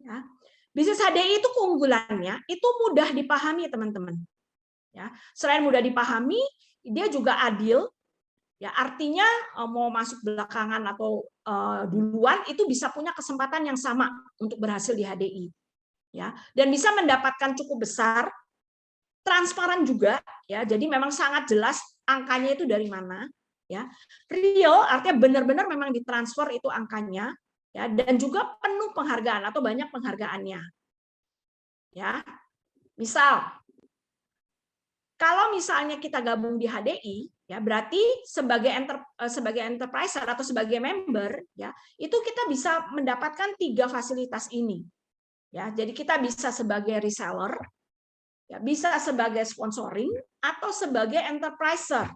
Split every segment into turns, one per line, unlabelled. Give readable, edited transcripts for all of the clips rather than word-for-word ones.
Ya. Bisnis HDI itu keunggulannya itu mudah dipahami teman-teman. Ya, selain mudah dipahami, dia juga adil. Ya, artinya mau masuk belakangan atau duluan itu bisa punya kesempatan yang sama untuk berhasil di HDI. Ya, dan bisa mendapatkan cukup besar, transparan juga. Ya, jadi memang sangat jelas angkanya itu dari mana. Ya, real artinya benar-benar memang ditransfer itu angkanya. Ya, dan juga penuh penghargaan atau banyak penghargaannya. Ya, misal kalau misalnya kita gabung di HDI, ya berarti sebagai enterprise atau sebagai member, ya itu kita bisa mendapatkan 3 fasilitas ini. Ya, jadi kita bisa sebagai reseller, ya bisa sebagai sponsoring atau sebagai enterpriser.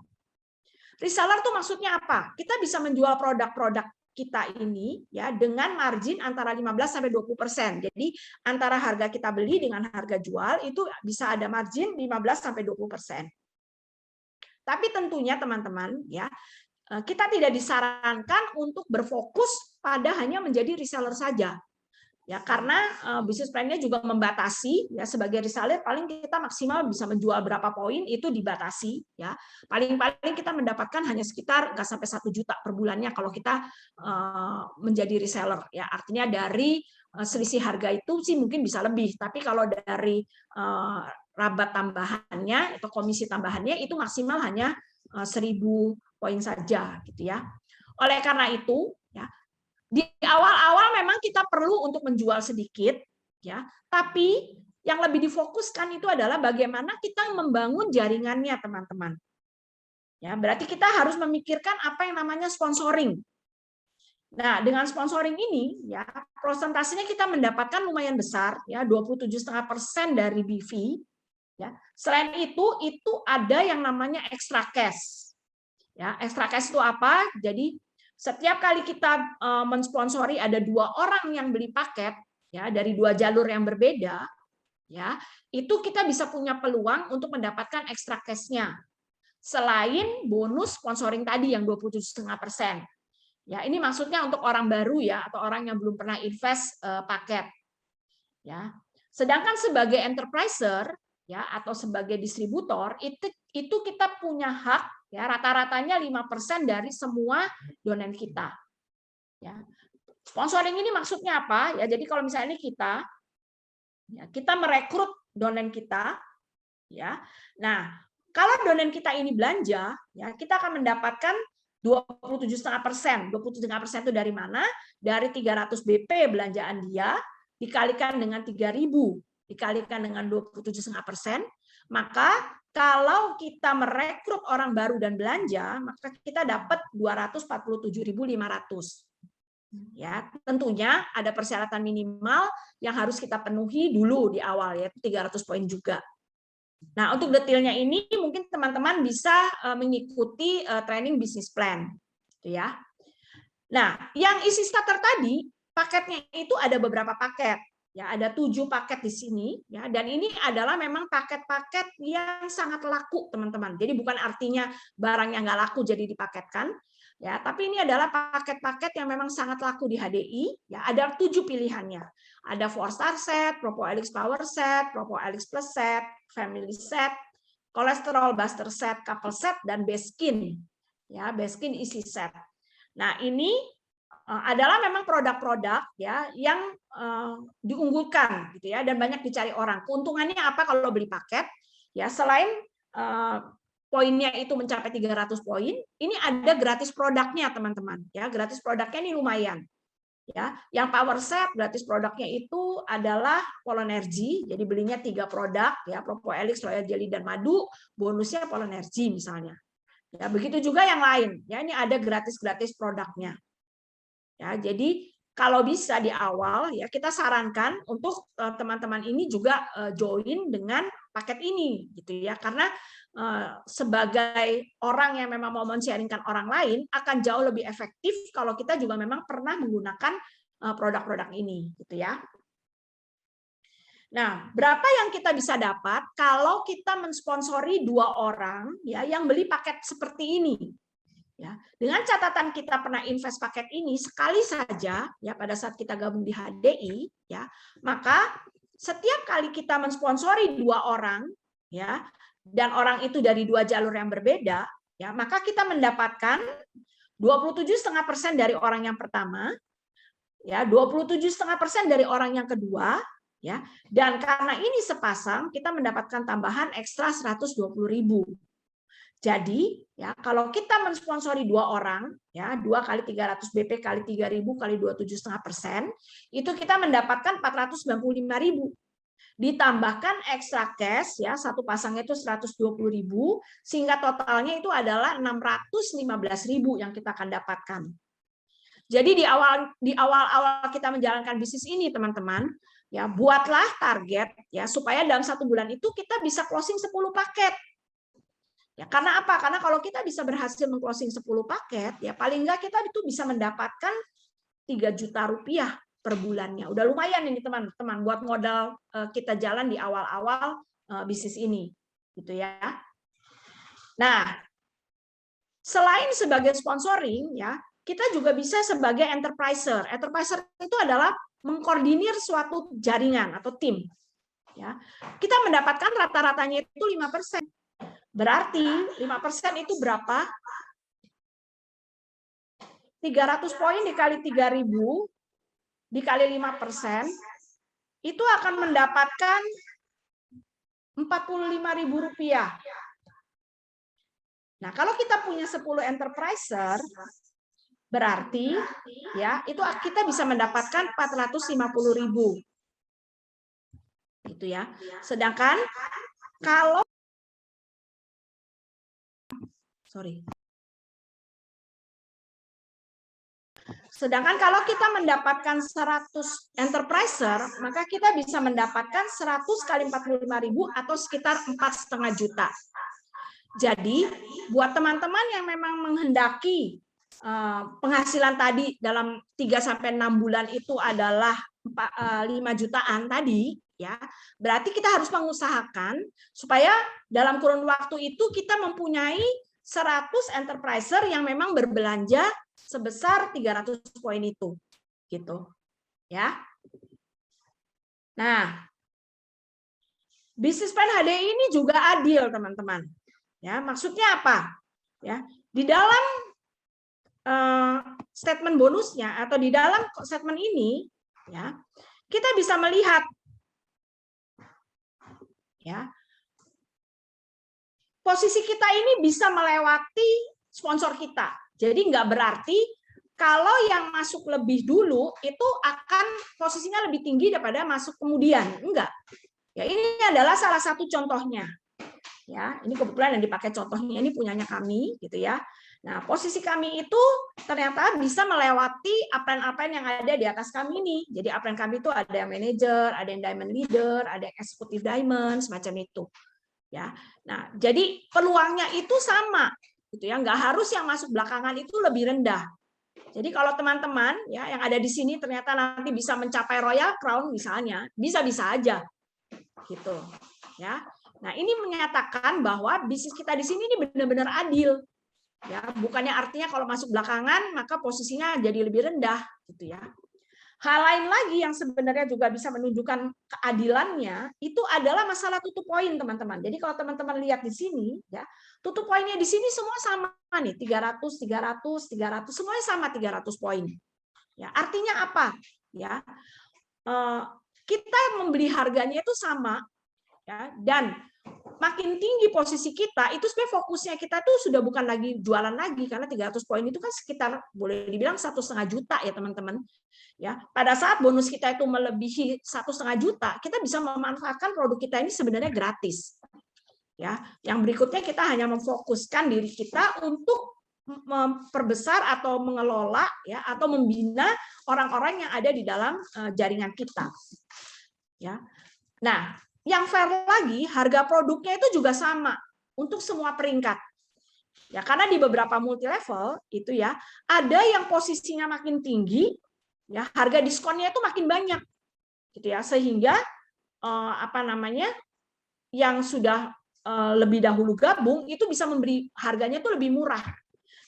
Reseller itu maksudnya apa? Kita bisa menjual produk-produk kita ini ya dengan margin antara 15-20%. Jadi antara harga kita beli dengan harga jual itu bisa ada margin 15-20%. Tapi tentunya teman-teman ya kita tidak disarankan untuk berfokus pada hanya menjadi reseller saja. Ya, karena bisnis plan-nya juga membatasi ya sebagai reseller paling kita maksimal bisa menjual berapa poin itu dibatasi ya. Paling-paling kita mendapatkan hanya sekitar nggak sampai 1 juta per bulannya kalau kita menjadi reseller ya. Artinya dari selisih harga itu sih mungkin bisa lebih, tapi kalau dari rabat tambahannya atau komisi tambahannya itu maksimal hanya 1.000 poin saja gitu ya. Oleh karena itu ya di awal-awal memang kita perlu untuk menjual sedikit, ya. Tapi yang lebih difokuskan itu adalah bagaimana kita membangun jaringannya, teman-teman. Ya, berarti kita harus memikirkan apa yang namanya sponsoring. Nah, dengan sponsoring ini, ya prosentasenya kita mendapatkan lumayan besar, ya 27,5% dari BV. Ya. Selain itu ada yang namanya extra cash. Ya, extra cash itu apa? Jadi setiap kali kita mensponsori ada 2 orang yang beli paket ya dari 2 jalur yang berbeda, ya itu kita bisa punya peluang untuk mendapatkan extra cash-nya selain bonus sponsoring tadi yang 27,5%. Ya, ini maksudnya untuk orang baru ya atau orang yang belum pernah invest paket. Ya. Sedangkan sebagai enterpriser ya atau sebagai distributor itu kita punya hak ya rata-ratanya 5% dari semua donen kita. Ya. Sponsoring ini maksudnya apa? Ya, jadi kalau misalnya kita merekrut donen kita ya. Nah, kalau donen kita ini belanja ya kita akan mendapatkan 27,5%. 27,5% itu dari mana? Dari 300 BP belanjaan dia dikalikan dengan 3.000 dikalikan dengan 27,5%, maka kalau kita merekrut orang baru dan belanja, maka kita dapat 247.500. Ya, tentunya ada persyaratan minimal yang harus kita penuhi dulu di awal yaitu 300 poin juga. Nah, untuk detailnya ini mungkin teman-teman bisa mengikuti training business plan, gitu ya. Nah, yang isi starter tadi paketnya itu ada beberapa paket. Ya, ada 7 paket di sini ya, dan ini adalah memang paket-paket yang sangat laku, teman-teman. Jadi bukan artinya barang yang nggak laku jadi dipaketkan, ya, tapi ini adalah paket-paket yang memang sangat laku di HDI, ya, ada 7 pilihannya. Ada 4-star set, Propo Helix Power Set, Propo Helix Plus Set, Family Set, Kolesterol Buster Set, Couple Set, dan Beskin. Ya, Beskin isi set. Nah, ini adalah memang produk-produk ya yang diunggulkan gitu ya dan banyak dicari orang. Keuntungannya apa kalau beli paket? Ya, selain poinnya itu mencapai 300 poin, ini ada gratis produknya, teman-teman. Ya, gratis produknya ini lumayan. Ya, yang power set gratis produknya itu adalah Polonergy. Jadi belinya 3 produk ya, Propo Helix, Royal Jelly dan madu, bonusnya Polonergy misalnya. Ya, begitu juga yang lain. Ya, ini ada gratis-gratis produknya. Ya, jadi kalau bisa di awal ya kita sarankan untuk teman-teman ini juga join dengan paket ini gitu ya, karena sebagai orang yang memang mau men-sharingkan orang lain akan jauh lebih efektif kalau kita juga memang pernah menggunakan produk-produk ini gitu ya. Nah, berapa yang kita bisa dapat kalau kita mensponsori 2 orang ya yang beli paket seperti ini? Ya, dengan catatan kita pernah invest paket ini sekali saja ya pada saat kita gabung di HDI ya, maka setiap kali kita mensponsori 2 orang ya dan orang itu dari 2 jalur yang berbeda ya, maka kita mendapatkan 27,5% dari orang yang pertama ya, 27,5% dari orang yang kedua ya, dan karena ini sepasang kita mendapatkan tambahan ekstra 120.000. Jadi ya kalau kita mensponsori 2 orang ya 2 kali 300 BP kali 3.000 kali 27,5% itu kita mendapatkan 495.000, ditambahkan ekstra cash ya satu pasang itu 120.000 sehingga totalnya itu adalah 615.000 yang kita akan dapatkan. Jadi di awal kita menjalankan bisnis ini teman-teman ya, buatlah target ya supaya dalam 1 bulan itu kita bisa closing 10 paket. Ya, karena apa? Karena kalau kita bisa berhasil meng-closing 10 paket, ya paling enggak kita itu bisa mendapatkan 3 juta rupiah per bulannya. Udah lumayan ini teman-teman buat modal kita jalan di awal-awal bisnis ini, gitu ya. Nah, selain sebagai sponsoring, ya kita juga bisa sebagai enterpriser. Enterpriser itu adalah mengkoordinir suatu jaringan atau tim. Ya, kita mendapatkan rata-ratanya itu 5%. Berarti 5% itu berapa? 300 poin dikali 3.000 dikali 5% itu akan mendapatkan 45.000 rupiah. Nah, kalau kita punya 10 enterpriser, berarti ya itu kita bisa mendapatkan 450.000. Gitu ya. Sedangkan kalau Sedangkan kalau kita mendapatkan 100 enterpriser, maka kita bisa mendapatkan 100 kali 45.000 atau sekitar 4,5 juta. Jadi, buat teman-teman yang memang menghendaki penghasilan tadi dalam 3-6 bulan itu adalah 5 jutaan tadi, ya, berarti kita harus mengusahakan supaya dalam kurun waktu itu kita mempunyai 100 enterpriser yang memang berbelanja sebesar 300 poin itu, gitu, ya. Nah, bisnis plan HDI ini juga adil, teman-teman. Ya, maksudnya apa? Ya, di dalam statement bonusnya atau di dalam statement ini, ya, kita bisa melihat, ya, posisi kita ini bisa melewati sponsor kita. Jadi nggak berarti kalau yang masuk lebih dulu itu akan posisinya lebih tinggi daripada masuk kemudian. Enggak. Ya, ini adalah salah satu contohnya. Ya, ini kebetulan yang dipakai contohnya ini punyanya kami, gitu ya. Nah, posisi kami itu ternyata bisa melewati upline-upline yang ada di atas kami ini. Jadi upline kami itu ada yang manager, ada yang diamond leader, ada yang executive diamond, semacam itu. Ya, nah jadi peluangnya itu sama, gitu ya. Nggak harus yang masuk belakangan itu lebih rendah. Jadi kalau teman-teman ya yang ada di sini ternyata nanti bisa mencapai Royal Crown misalnya, bisa-bisa aja, gitu. Ya, nah ini menyatakan bahwa bisnis kita di sini ini benar-benar adil. Ya, bukannya artinya kalau masuk belakangan maka posisinya jadi lebih rendah, gitu ya. Hal lain lagi yang sebenarnya juga bisa menunjukkan keadilannya itu adalah masalah tutup poin, teman-teman. Jadi kalau teman-teman lihat di sini, ya tutup poinnya di sini semua sama nih, 300, 300, 300, semuanya sama 300 poin. Ya, artinya apa? Ya, kita membeli harganya itu sama, ya, dan makin tinggi posisi kita, itu sebenarnya fokusnya kita tuh sudah bukan lagi jualan lagi, karena 300 poin itu kan sekitar boleh dibilang 1,5 juta ya teman-teman. Ya, pada saat bonus kita itu melebihi 1,5 juta, kita bisa memanfaatkan produk kita ini sebenarnya gratis. Ya, yang berikutnya kita hanya memfokuskan diri kita untuk memperbesar atau mengelola ya atau membina orang-orang yang ada di dalam jaringan kita. Ya. Nah, yang fair lagi, harga produknya itu juga sama untuk semua peringkat. Ya, karena di beberapa multi level itu ya, ada yang posisinya makin tinggi, ya, harga diskonnya itu makin banyak. Gitu ya, sehingga yang sudah lebih dahulu gabung itu bisa memberi harganya itu lebih murah.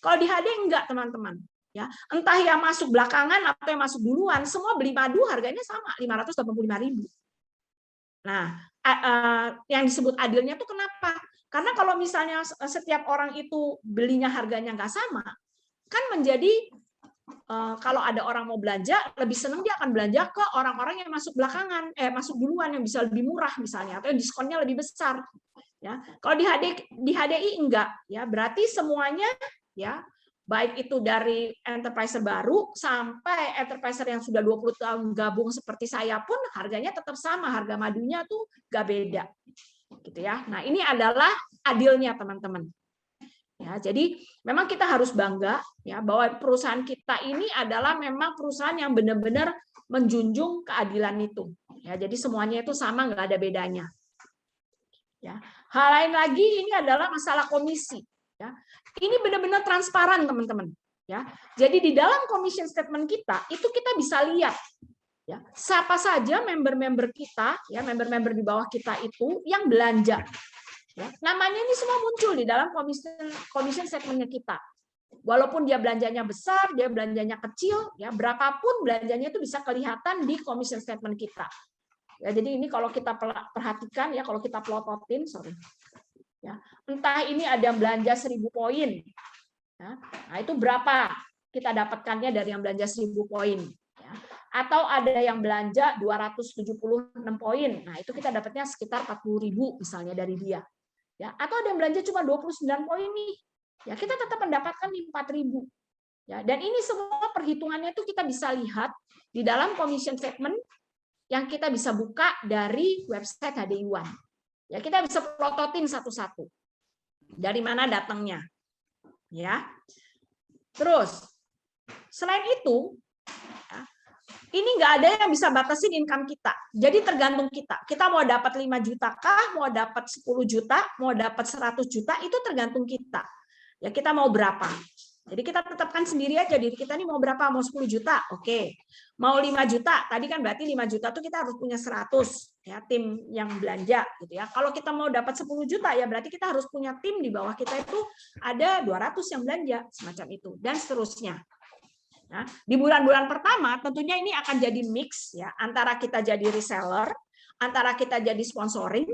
Kalau di HD enggak, teman-teman. Ya, entah yang masuk belakangan atau yang masuk duluan, semua beli madu harganya sama, 585.000. Nah, yang disebut adilnya itu kenapa? Karena kalau misalnya setiap orang itu belinya harganya nggak sama, kan menjadi kalau ada orang mau belanja, lebih senang dia akan belanja ke orang-orang yang masuk belakangan, masuk duluan yang bisa lebih murah misalnya, atau diskonnya lebih besar. Ya, kalau di HDI enggak, ya berarti semuanya ya baik itu dari enterpriser baru sampai enterpriser yang sudah 20 tahun gabung seperti saya pun harganya tetap sama, harga madunya tuh nggak beda. Gitu ya. Nah, ini adalah adilnya, teman-teman. Ya, jadi memang kita harus bangga ya bahwa perusahaan kita ini adalah memang perusahaan yang benar-benar menjunjung keadilan itu. Ya, jadi semuanya itu sama, nggak ada bedanya. Ya. Hal lain lagi ini adalah masalah komisi. Ya. Ini benar-benar transparan, teman-teman. Ya. Jadi di dalam commission statement kita itu kita bisa lihat ya siapa saja member-member kita, ya member-member di bawah kita itu yang belanja. Ya. Namanya ini semua muncul di dalam commission statement-nya kita. Walaupun dia belanjanya besar, dia belanjanya kecil, ya berapapun belanjanya itu bisa kelihatan di commission statement kita. Ya, jadi ini kalau kita perhatikan ya, kalau kita plototin, ya, entah ini ada yang belanja 1.000 poin, ya, nah itu berapa kita dapatkannya dari yang belanja 1.000 poin, ya. Atau ada yang belanja 276 poin, nah itu kita dapatnya sekitar 40.000 misalnya dari dia, ya. Atau ada yang belanja cuma 29 poin nih, ya kita tetap mendapatkan 4.000. Ya, dan ini semua perhitungannya itu kita bisa lihat di dalam commission statement yang kita bisa buka dari website HDI One. Ya, kita bisa plototin satu-satu. Dari mana datangnya. Ya. Terus, selain itu, ya, ini nggak ada yang bisa batasin income kita. Jadi tergantung kita. Kita mau dapat 5 juta kah, mau dapat 10 juta, mau dapat 100 juta, itu tergantung kita. Ya, kita mau berapa. Jadi kita tetapkan sendiri aja diri kita nih mau berapa, mau 10 juta, oke. Mau 5 juta, tadi kan berarti 5 juta tuh kita harus punya 100 ya tim yang belanja gitu ya. Kalau kita mau dapat 10 juta ya berarti kita harus punya tim di bawah kita itu ada 200 yang belanja semacam itu dan seterusnya. Nah, di bulan-bulan pertama tentunya ini akan jadi mix ya antara kita jadi reseller, antara kita jadi sponsoring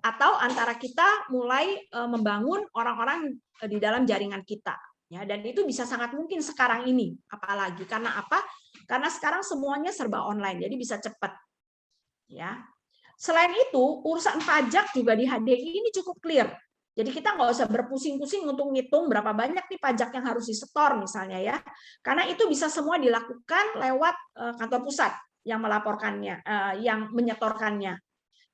atau antara kita mulai membangun orang-orang di dalam jaringan kita. Ya, dan itu bisa sangat mungkin sekarang ini, apalagi karena apa? Karena sekarang semuanya serba online, jadi bisa cepat. Ya. Selain itu, urusan pajak juga di HDI ini cukup clear. Jadi kita nggak usah berpusing-pusing untuk ngitung berapa banyak nih pajak yang harus disetor misalnya ya, karena itu bisa semua dilakukan lewat kantor pusat yang melaporkannya, yang menyetorkannya.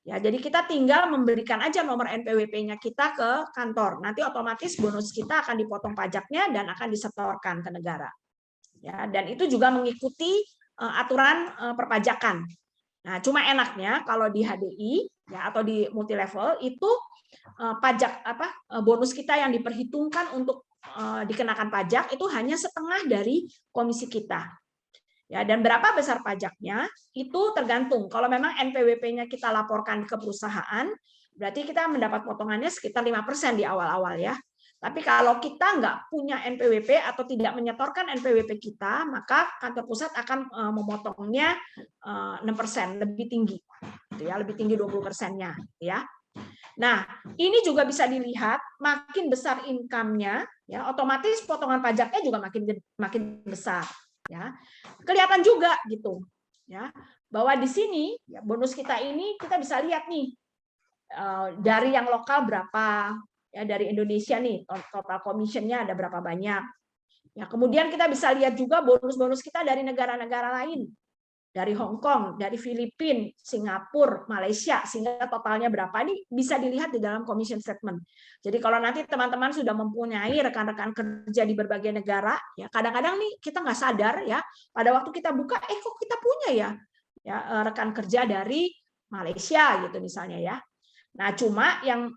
Ya, jadi kita tinggal memberikan aja nomor NPWP-nya kita ke kantor. Nanti otomatis bonus kita akan dipotong pajaknya dan akan disetorkan ke negara. Ya, dan itu juga mengikuti aturan perpajakan. Nah, cuma enaknya kalau di HDI ya atau di multi level itu pajak bonus kita yang diperhitungkan untuk dikenakan pajak itu hanya setengah dari komisi kita. Ya, dan berapa besar pajaknya itu tergantung. Kalau memang NPWP-nya kita laporkan ke perusahaan, berarti kita mendapat potongannya sekitar 5% di awal-awal ya. Tapi kalau kita nggak punya NPWP atau tidak menyetorkan NPWP kita, maka kantor pusat akan memotongnya 6%, lebih tinggi. Gitu ya, lebih tinggi 20%-nya ya. Nah, ini juga bisa dilihat makin besar income-nya, ya, otomatis potongan pajaknya juga makin besar. Ya, kelihatan juga gitu ya bahwa di sini ya, bonus kita ini kita bisa lihat nih dari yang lokal berapa ya, dari Indonesia nih total commission-nya ada berapa banyak ya. Kemudian kita bisa lihat juga bonus-bonus kita dari negara-negara lain, dari Hong Kong, dari Filipina, Singapura, Malaysia, sehingga totalnya berapa ini bisa dilihat di dalam commission statement. Jadi kalau nanti teman-teman sudah mempunyai rekan-rekan kerja di berbagai negara, ya kadang-kadang nih kita nggak sadar ya, pada waktu kita buka, kok kita punya ya rekan kerja dari Malaysia gitu misalnya ya. Nah cuma yang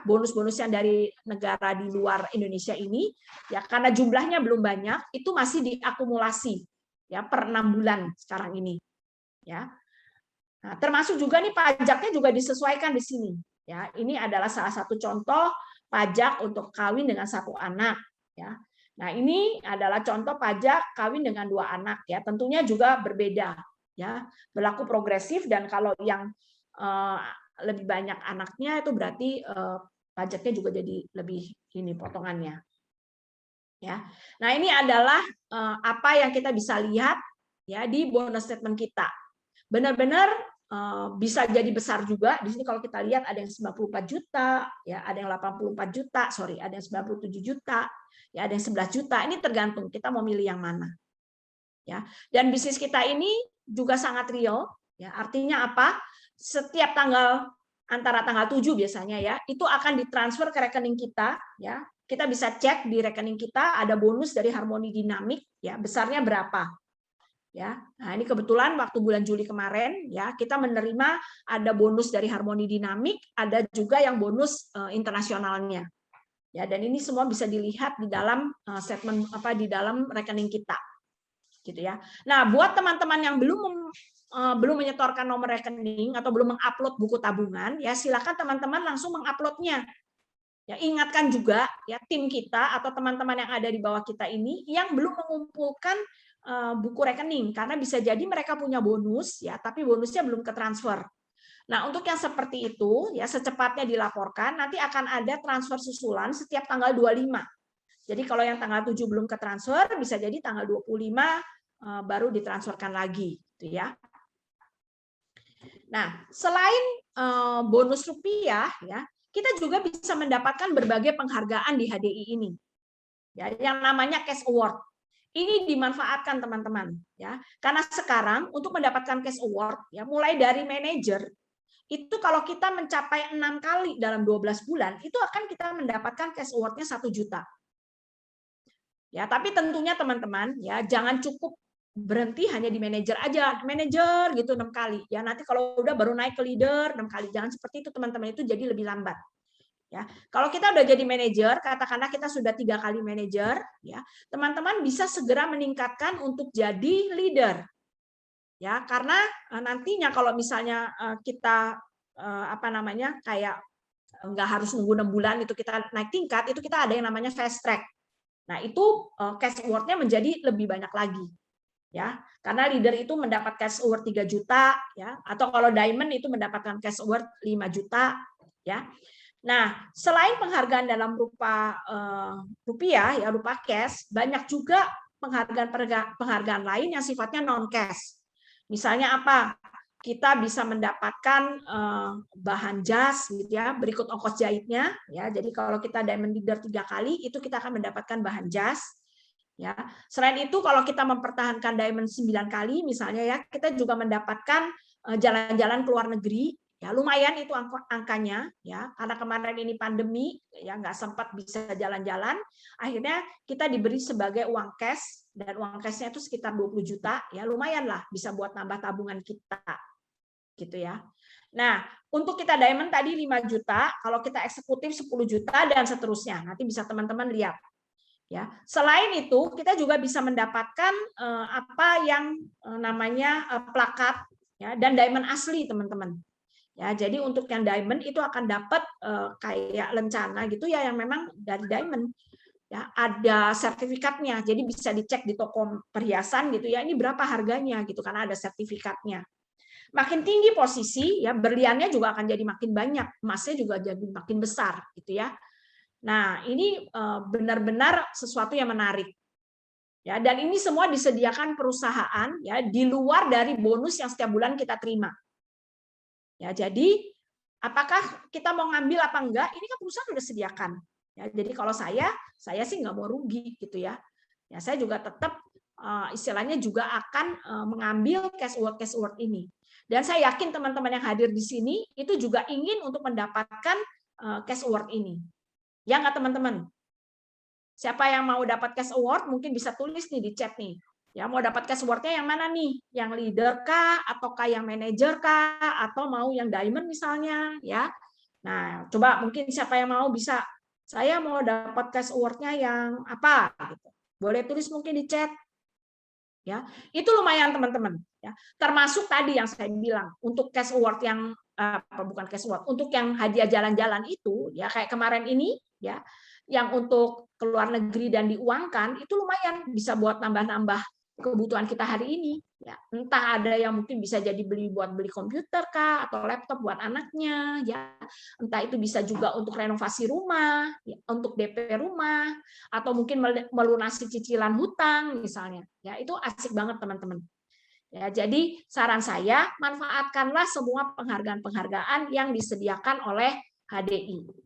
bonus-bonus yang dari negara di luar Indonesia ini, ya karena jumlahnya belum banyak, itu masih diakumulasi. Ya per 6 bulan sekarang ini ya. Nah, termasuk juga nih pajaknya juga disesuaikan di sini ya. Ini adalah salah satu contoh pajak untuk kawin dengan satu anak ya. Nah, ini adalah contoh pajak kawin dengan 2 anak ya. Tentunya juga berbeda ya. Berlaku progresif, dan kalau yang lebih banyak anaknya itu berarti pajaknya juga jadi lebih ini potongannya. Ya. Nah, ini adalah apa yang kita bisa lihat ya di bonus statement kita. Benar-benar bisa jadi besar juga. Di sini kalau kita lihat ada yang 94 juta, ya, ada yang 84 juta, ada yang 97 juta, ya, ada yang 11 juta. Ini tergantung kita mau milih yang mana. Ya. Dan bisnis kita ini juga sangat real, ya. Artinya apa? Setiap antara tanggal 7 biasanya ya, itu akan ditransfer ke rekening kita, ya. Kita bisa cek di rekening kita ada bonus dari Harmoni Dinamik, ya, besarnya berapa. Ya, nah ini kebetulan waktu bulan Juli kemarin ya kita menerima ada bonus dari Harmoni Dinamik, ada juga yang bonus internasionalnya. Ya, dan ini semua bisa dilihat di dalam statement di dalam rekening kita. Gitu ya. Nah, buat teman-teman yang belum menyetorkan nomor rekening atau belum mengupload buku tabungan, ya silakan teman-teman langsung menguploadnya. Ya, ingatkan juga ya tim kita atau teman-teman yang ada di bawah kita ini yang belum mengumpulkan buku rekening, karena bisa jadi mereka punya bonus ya tapi bonusnya belum ketransfer. Nah, untuk yang seperti itu ya secepatnya dilaporkan, nanti akan ada transfer susulan setiap tanggal 25. Jadi kalau yang tanggal 7 belum ketransfer, bisa jadi tanggal 25 baru ditransferkan lagi gitu ya. Nah, selain bonus rupiah ya, kita juga bisa mendapatkan berbagai penghargaan di HDI ini. Ya, yang namanya cash award. Ini dimanfaatkan teman-teman ya. Karena sekarang untuk mendapatkan cash award ya mulai dari manajer itu kalau kita mencapai 6 kali dalam 12 bulan itu akan kita mendapatkan cash award-nya 1 juta. Ya, tapi tentunya teman-teman ya jangan cukup berhenti hanya di manajer aja. Manajer gitu 6 kali. Ya, nanti kalau udah baru naik ke leader 6 kali. Jangan seperti itu teman-teman, itu jadi lebih lambat. Ya, kalau kita udah jadi manajer, katakanlah kita sudah 3 kali manajer, ya, teman-teman bisa segera meningkatkan untuk jadi leader, ya, karena nantinya kalau misalnya kita kayak nggak harus nunggu 6 bulan itu kita naik tingkat, itu kita ada yang namanya fast track. Nah, itu cash award-nya menjadi lebih banyak lagi, ya, karena leader itu mendapat cash award 3 juta, ya, atau kalau diamond itu mendapatkan cash award 5 juta, ya. Nah, selain penghargaan dalam rupa rupiah, ya rupa cash, banyak juga penghargaan lain yang sifatnya non cash. Misalnya apa? Kita bisa mendapatkan bahan jas, gitu ya, berikut ongkos jahitnya. Ya, jadi kalau kita diamond leader 3 kali, itu kita akan mendapatkan bahan jas. Ya, selain itu kalau kita mempertahankan diamond 9 kali, misalnya ya, kita juga mendapatkan jalan-jalan ke luar negeri. Ya, lumayan itu angkanya ya, karena kemarin ini pandemi ya nggak sempat bisa jalan-jalan, akhirnya kita diberi sebagai uang cash, dan uang cashnya itu sekitar 20 juta ya, lumayan lah bisa buat nambah tabungan kita gitu ya. Nah, untuk kita diamond tadi 5 juta, kalau kita eksekutif 10 juta dan seterusnya, nanti bisa teman-teman lihat ya. Selain itu kita juga bisa mendapatkan apa yang namanya plakat ya, dan diamond asli teman-teman. Ya, jadi untuk yang diamond itu akan dapat kayak lencana gitu ya yang memang dari diamond. Ya, ada sertifikatnya. Jadi bisa dicek di toko perhiasan gitu ya. Ini berapa harganya gitu karena ada sertifikatnya. Makin tinggi posisi ya berliannya juga akan jadi makin banyak, emasnya juga jadi makin besar gitu ya. Nah, ini benar-benar sesuatu yang menarik. Ya, dan ini semua disediakan perusahaan ya di luar dari bonus yang setiap bulan kita terima. Ya, jadi apakah kita mau ngambil apa enggak? Ini kan perusahaan sudah sediakan. Ya, jadi kalau saya sih nggak mau rugi gitu ya. Ya, saya juga tetap istilahnya juga akan mengambil cash award ini. Dan saya yakin teman-teman yang hadir di sini itu juga ingin untuk mendapatkan cash award ini. Ya nggak teman-teman? Siapa yang mau dapat cash award mungkin bisa tulis nih di chat nih. Ya, mau dapat cash award-nya yang mana nih? Yang leader kah, ataukah yang manager kah, atau mau yang diamond misalnya, ya. Nah, coba mungkin siapa yang mau bisa, saya mau dapat cash award-nya yang apa gitu. Boleh tulis mungkin di chat. Ya, itu lumayan teman-teman, ya. Termasuk tadi yang saya bilang, untuk cash award yang bukan cash award, untuk yang hadiah jalan-jalan itu, ya kayak kemarin ini, ya. yang untuk ke luar negeri dan diuangkan, itu lumayan bisa buat nambah-nambah kebutuhan kita hari ini. Ya, entah ada yang mungkin bisa jadi buat beli komputer kah, atau laptop buat anaknya, ya. Entah itu bisa juga untuk renovasi rumah, ya, untuk DP rumah, atau mungkin melunasi cicilan hutang misalnya. Ya, itu asik banget teman-teman. Ya, jadi saran saya manfaatkanlah semua penghargaan-penghargaan yang disediakan oleh HDI.